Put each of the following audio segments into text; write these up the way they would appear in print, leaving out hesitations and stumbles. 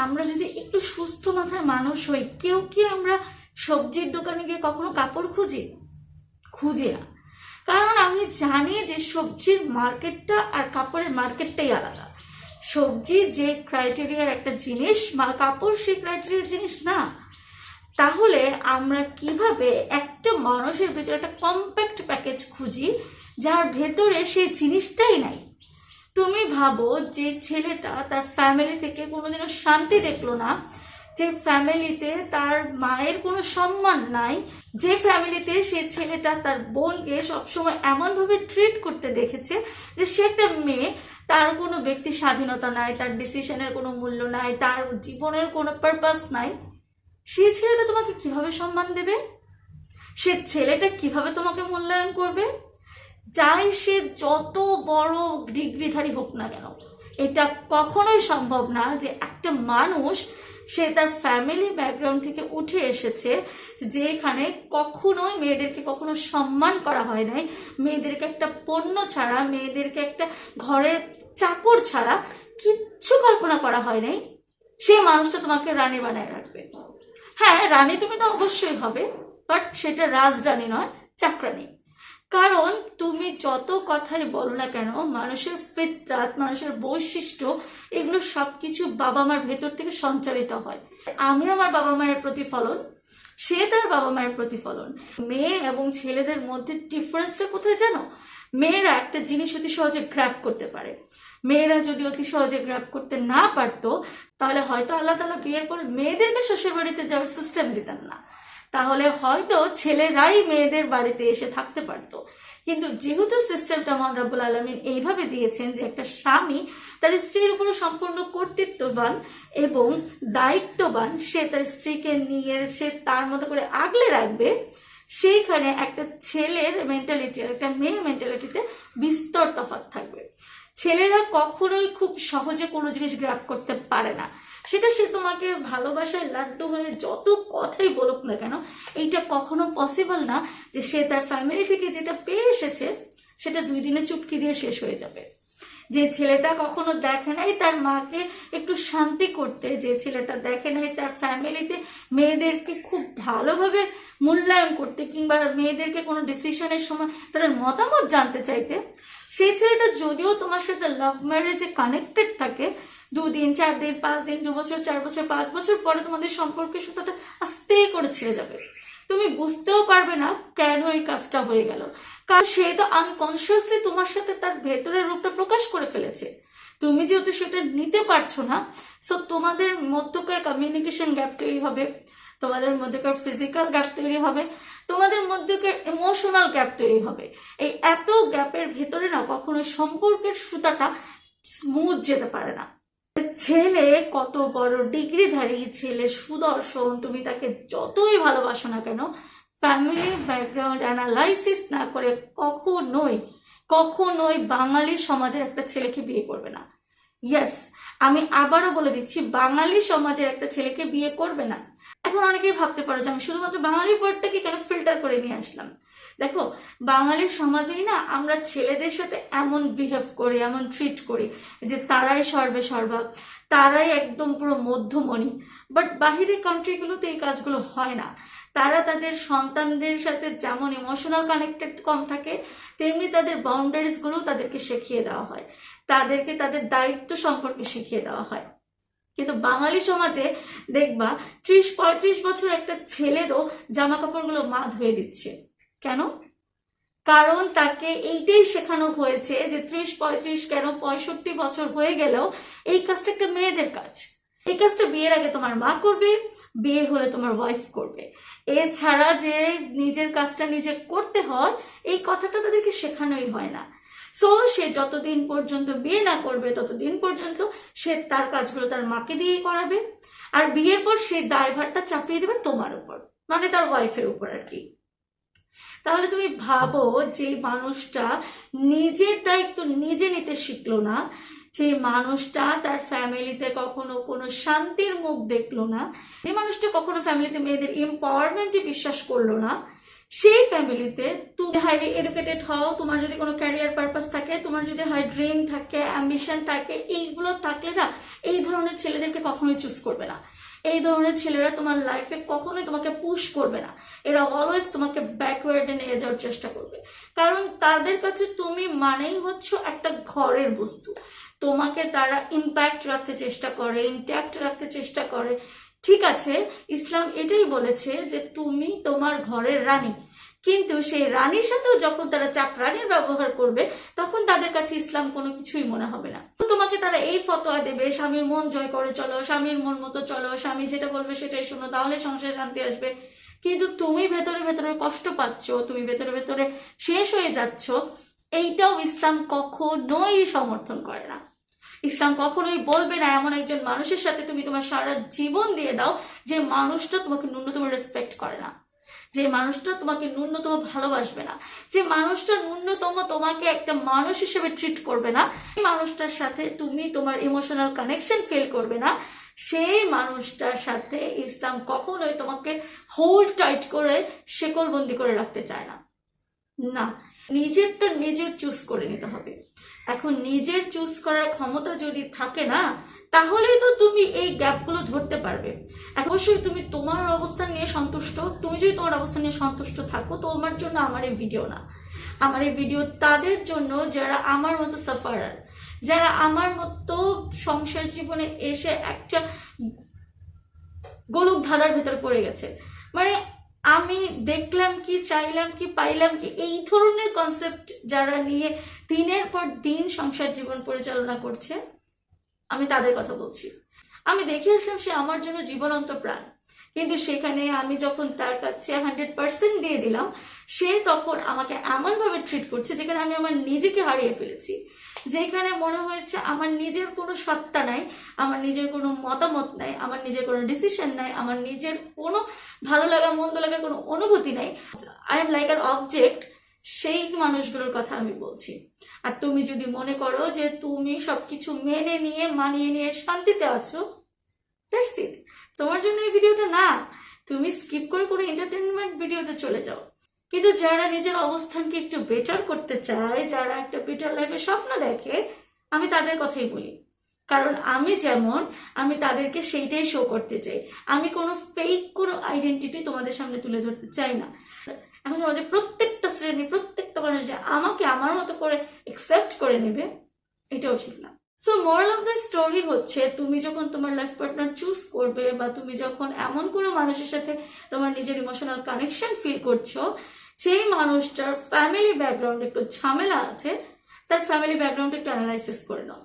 আমরা যদি একটু সুস্থ মাথার মানুষ হই, কেউ কি আমরা সবজির দোকানে গিয়ে কখনো কাপড় খুঁজি না। কারণ আমি জানি যে সবজির মার্কেটটা আর কাপড়ের মার্কেটটাই আলাদা। সবজি যে ক্রাইটেরিয়ার একটা জিনিস, কাপড় সেই ক্রাইটেরিয়ার জিনিস না। তাহলে আমরা কিভাবে একটা মানুষের ভেতরে একটা কম্প্যাক্ট প্যাকেজ খুঁজি যার ভেতরে সেই জিনিসটাই নাই? তুমি ভাবো, যে ছেলেটা তার ফ্যামিলি থেকে কোনোদিনও শান্তি দেখলো না, যে ফ্যামিলিতে তার মায়ের কোনো সম্মান নাই, যে ফ্যামিলিতে সে ছেলেটা তার বোনকে সবসময় এমনভাবে ট্রিট করতে দেখেছে যে সে একটা মেয়ে, তার কোনো ব্যক্তি স্বাধীনতা নাই, তার ডিসিশনের কোনো মূল্য নাই, তার জীবনের কোনো পারপাস নাই, সেই ছেলেটা তোমাকে কিভাবে সম্মান দেবে? সে ছেলেটা কিভাবে তোমাকে মূল্যায়ন করবে? চাই সে যত বড় ডিগ্রিধারী হোক না কেন, এটা কখনোই সম্ভব না যে একটা মানুষ, সে তার ফ্যামিলি ব্যাকগ্রাউন্ড থেকে উঠে এসেছে যেখানে কখনোই মেয়েদেরকে কখনো সম্মান করা হয় নাই, মেয়েদেরকে একটা পণ্য ছাড়া, মেয়েদেরকে একটা ঘরের চাকর ছাড়া কিচ্ছু কল্পনা করা হয় নাই, সেই মানুষটা তোমাকে রানী বানায় রাখবে। হ্যাঁ, রানী তুমি তো অবশ্যই হবে, বাট সেটা রাজরানী নয়, চাকরানী। কারণ তুমি যত কথাই বলো না কেন, মানুষের ফিতরাত, মানুষের বৈশিষ্ট্য, এগুলো সবকিছু বাবা মার ভেতর থেকে সঞ্চালিত হয়। আমি আমার বাবা মায়ের প্রতিফলন, সে তার বাবা মায়ের প্রতিফলন। মেয়ে এবং ছেলেদের মধ্যে ডিফারেন্সটা কোথায় জানো? মেয়েরা একটা জিনিস অতি সহজে গ্র্যাব করতে পারে। মেয়েরা যদি অতি সহজে গ্র্যাব করতে না পারতো, তাহলে হয়তো আল্লাহ তাআলা বিয়ের পরে মেয়েদেরকে শ্বশুর বাড়িতে যাওয়ার সিস্টেম দিতেন না, তাহলে হয়তো ছেলেরাই মেয়েদের বাড়িতে এসে থাকতে পারতো। কিন্তু যেহেতু সিস্টেমটা মহান রব্বুল আলামিন এইভাবে দিয়েছেন যে একটা স্বামী তার স্ত্রীর উপরে সম্পূর্ণ কর্তৃত্ববান এবং দায়িত্ববান, সে তার স্ত্রীকে নিয়ে সে তার মতো করে আগলে রাখবে, সেইখানে একটা ছেলের মেন্টালিটি আর একটা মেয়ের মেন্টালিটিতে বিস্তর তফাৎ থাকবে। ছেলেরা কখনোই খুব সহজে কোনো জিনিস গ্র্যাব করতে পারে না, সেটা সে তোমাকে ভালোবাসায় লাড্ডু হয়ে যত কথাই বলুক না কেন, এইটা কখনো পসিবল না যে সে তার ফ্যামিলি থেকে যেটা পেয়ে এসেছে সেটা 2 দিনে চুটকি দিয়ে শেষ হয়ে যাবে। যে ছেলেটা কখনো দেখে নাই তার মাকে একটু শান্তি করতে, যে ছেলেটা দেখে নাই তার ফ্যামিলিতে মেয়েদেরকে খুব ভালোভাবে মূল্যায়ন করতে, কিংবা মেয়েদেরকে কোনো ডিসিশনের সময় তাদের মতামত জানতে চাইতে, সেই ছেলেটা যদিও তোমার সাথে লাভ ম্যারেজে কানেক্টেড থাকে, 2 দিন 4 দিন 5 দিন 2 বছর 4 বছর 5 বছর পরে তোমাদের সম্পর্কের সুতাটা আস্তে করে ছিঁড়ে যাবে। তুমি বুঝতেও পারবে না কেন এই কাজটা হয়ে গেল, কারণ সে তো আনকনসিয়াসলি তোমার সাথে তার ভেতরের রূপটা প্রকাশ করে ফেলেছে। তুমি যেহেতু সেটা নিতে পারছো না, সো তোমাদের মধ্যকার কমিউনিকেশন গ্যাপ তৈরি হবে, তোমাদের মধ্যকার ফিজিক্যাল গ্যাপ তৈরি হবে, তোমাদের মধ্যকার ইমোশনাল গ্যাপ তৈরি হবে। এই এত গ্যাপের ভেতরে না কখনো সম্পর্কের সুতাটা স্মুথ যেতে পারে না। ছেলে কত বড় ডিগ্রিধারী, ছেলে সুদর্শন, তুমি তাকে যতই ভালোবাসো না কেন, ফ্যামিলি ব্যাকগ্রাউন্ড অ্যানালাইসিস না করে কখনোই বাঙালি সমাজের একটা ছেলেকে বিয়ে করবে না। ইয়েস, আমি আবারও বলে দিচ্ছি, বাঙালি সমাজের একটা ছেলেকে বিয়ে করবে না। এখন অনেকেই ভাবতে পারো যে আমি শুধুমাত্র বাঙালি ওয়ার্ডটাকে কেন ফিল্টার করে নিয়ে আসলাম। দেখো, বাঙালির সমাজেই না আমরা ছেলেদের সাথে এমন বিহেভ করি, এমন ট্রিট করি যে তারাই সর্বে সর্বা, তারাই একদম পুরো মধ্যমণি। বাট বাহিরের কান্ট্রিগুলোতে এই কাজগুলো হয় না। তারা তাদের সন্তানদের সাথে যেমন ইমোশনাল কানেক্টেড কম থাকে, তেমনি তাদের বাউন্ডারিজগুলোও তাদেরকে শিখিয়ে দেওয়া হয়, তাদেরকে তাদের দায়িত্ব সম্পর্কে শিখিয়ে দেওয়া হয়। কিন্তু বাঙালি সমাজে দেখবা 30-35 বছর একটা ছেলেরও জামা কাপড়গুলো মা ধুয়ে দিচ্ছে। কেন? কারণ তাকে এইটাই শেখানো হয়েছে যে 30-35 কেন 65 বছর হয়ে গেলেও এই কাজটা একটা মেয়েদের কাজ। এই কাজটা বিয়ের আগে তোমার মা করবে, বিয়ে হলে তোমার ওয়াইফ করবে। এছাড়া যে নিজের কাজটা নিজে করতে হয়, এই কথাটা তাদেরকে শেখানোই হয় না। সো সে যতদিন পর্যন্ত বিয়ে না করবে ততদিন পর্যন্ত সে তার কাজগুলো তার মাকে দিয়ে করাবে, আর বিয়ের পর সেই দায়ভারটা চাপিয়ে দেবে তোমার উপর, মানে তার ওয়াইফের উপর আর কি। তাহলে তুমি ভাবো, যে মানুষটা নিজের দায়িত্ব নিজে নিতে শিখলো না, যে মানুষটা তার ফ্যামিলিতে কখনো কোনো শান্তির মুখ দেখলো না, যে মানুষটা কখনো ফ্যামিলিতে মেয়েদের এম্পাওয়ারমেন্টে বিশ্বাস করলো না, সেই ফ্যামিলিতে তুমি হাইলি এডুকেটেড হও, তোমার যদি কোনো ক্যারিয়ার পারপাস থাকে, তোমার যদি হয় ড্রিম থাকে, অ্যাম্বিশন থাকে, এইগুলো থাকলে না এই ধরনের ছেলেদেরকে কখনোই চুজ করবে না। এই ধরনের ছেলেরা তোমার লাইফে কখনোই তোমাকে পুশ করবে না, এরা অলওয়েজ তোমাকে ব্যাকওয়ার্ডে নিয়ে যাওয়ার চেষ্টা করবে। কারণ তাদের কাছে তুমি মানেই হচ্ছে একটা ঘরের বস্তু। তোমাকে তারা ইম্প্যাক্ট রাখতে চেষ্টা করে, ইন্ট্যাক্ট রাখতে চেষ্টা করে। ঠিক আছে, ইসলাম এটাই বলেছে যে তুমি তোমার ঘরের রানী, কিন্তু সেই রানীর সাথেও যখন তারা চাকরানির ব্যবহার করবে তখন তাদের কাছে ইসলাম কোনো কিছুই মনে হবে না। তো তোমাকে তারা এই ফতোয়া দেবে, স্বামীর মন জয় করে চলো, স্বামীর মন মতো চলো, স্বামী যেটা বলবে সেটাই শোনো, তাহলে সংসারে শান্তি আসবে। কিন্তু তুমি ভেতরে ভেতরে কষ্ট পাচ্ছ, তুমি ভেতরে ভেতরে শেষ হয়ে যাচ্ছ, এইটাও ইসলাম কখনোই সমর্থন করে না। ইসলাম কখনোই বলবে না এমন একজন মানুষের সাথে তুমি তোমার সারা জীবন দিয়ে দাও যে মানুষটা তোমাকে ন্যূনতম রেসপেক্ট করে না, যে মানুষটা তোমাকে ন্যূনতম ভালোবাসবে না, যে মানুষটা ন্যূনতম তোমাকে একটা মানুষ হিসেবে ট্রিট করবে না, সেই মানুষটার সাথে তুমি তোমার ইমোশনাল কানেকশন ফিল করবে না, সেই মানুষটার সাথে ইসলাম কখনোই তোমাকে হোল্ড টাইট করে শেকলবন্দি করে রাখতে চায় না। না, নিজেরটা নিজের চুজ করে নিতে হবে। এখন নিজের চুজ করার ক্ষমতা যদি থাকে না, তাহলেই তো তুমি এই গ্যাপগুলো ধরতে পারবে। অবশ্যই তুমি তোমার অবস্থান নিয়ে সন্তুষ্ট, তুমি যদি তোমার অবস্থান নিয়ে সন্তুষ্ট থাকো, তোমার জন্য আমার এই ভিডিও না। আমার এই ভিডিও তাদের জন্য যারা আমার মতো সাফারার, যারা আমার মতো সংসার জীবনে এসে একটা গোলক ধাঁধার ভেতর পড়ে গেছে। মানে আমি দেখলাম কি, চাইলাম কি, পাইলাম কি, এই ধরনের কনসেপ্ট যারা নিয়ে দিনের পর দিন সংসার জীবন পরিচালনা করছে, আমি তাদের কথা বলছি। আমি দেখে আসলাম সে আমার জন্য জীবন্ত প্রাণ, কিন্তু সেখানে আমি যখন তার কাছে 100% দিয়ে দিলাম, সে তখন আমাকে এমনভাবে ট্রিট করছে যেখানে আমি আমার নিজেকে হারিয়ে ফেলেছি, যেখানে মনে হয়েছে আমার নিজের কোনো সত্তা নাই, আমার নিজের কোনো মতামত নাই, আমার নিজের কোনো ডিসিশন নাই, আমার নিজের কোনো ভালো লাগা মন্দ লাগার কোনো অনুভূতি নাই। I am like an object. সেই মানুষগুলোর কথা আমি বলছি। আর তুমি যদি মনে করো যে তুমি সবকিছু মেনে নিয়ে মানিয়ে নিয়ে শান্তিতে আছো, দ্যাটস ইট, তোমার জন্য এই ভিডিওটা না। তুমি স্কিপ করে কোনো এন্টারটেনমেন্ট ভিডিওতে চলে যাও। কিন্তু যারা নিজের অবস্থানকে একটু বেটার করতে চায়, যারা একটা বেটার লাইফের স্বপ্ন দেখে, আমি তাদের কথাই বলি। কারণ আমি যেমন, আমি তাদেরকে সেইটাই শো করতে চাই। আমি কোনো ফেক কোনো আইডেন্টিটি তোমাদের সামনে তুলে ধরতে চাই না। এখন সমাজে প্রত্যেকটা শ্রেণী, প্রত্যেকটা মানুষ যে আমাকে আমার মতো করে অ্যাকসেপ্ট করে নেবে, এটাও ঠিক না। So moral of the story হচ্ছে, তুমি যখন তোমার লাইফ পার্টনার চুজ করবে, বা তুমি যখন এমন কোনো মানুষের সাথে তোমার নিজের ইমোশনাল কানেকশন ফিল করছো, সেই মানুষটার ফ্যামিলি ব্যাকগ্রাউন্ড একটু ঝামেলা আছে, তার ফ্যামিলি ব্যাকগ্রাউন্ড একটু অ্যানালাইসিস করে নাও।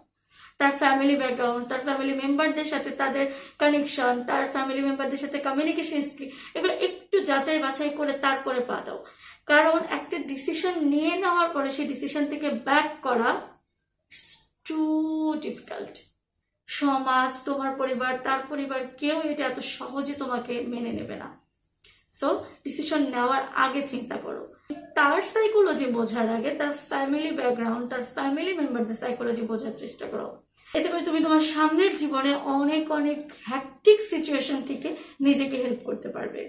তার ফ্যামিলি ব্যাকগ্রাউন্ড, তার ফ্যামিলি মেম্বারদের সাথে তাদের কানেকশন, তার ফ্যামিলি মেম্বারদের সাথে কমিউনিকেশন স্কিল, এগুলো একটু যাচাই বাছাই করে তারপরে পা দাও। কারণ একটা ডিসিশন নিয়ে নেওয়ার পরে সেই ডিসিশন থেকে ব্যাক করা টু ডিফিকাল্ট। সমাজ, তোমার পরিবার, তার পরিবার, কেউ এটা এত সহজে তোমাকে মেনে নেবে না। সো ডিসিশন নেওয়ার আগে চিন্তা করো। তার সাইকোলজি বোঝার আগে তার ফ্যামিলি ব্যাকগ্রাউন্ড, তার ফ্যামিলি মেম্বারদের সাইকোলজি বোঝার চেষ্টা করো। এতে করে তুমি তোমার সামনের জীবনে অনেক অনেক হ্যাকটিক সিচুয়েশন থেকে নিজেকে হেল্প করতে পারবে।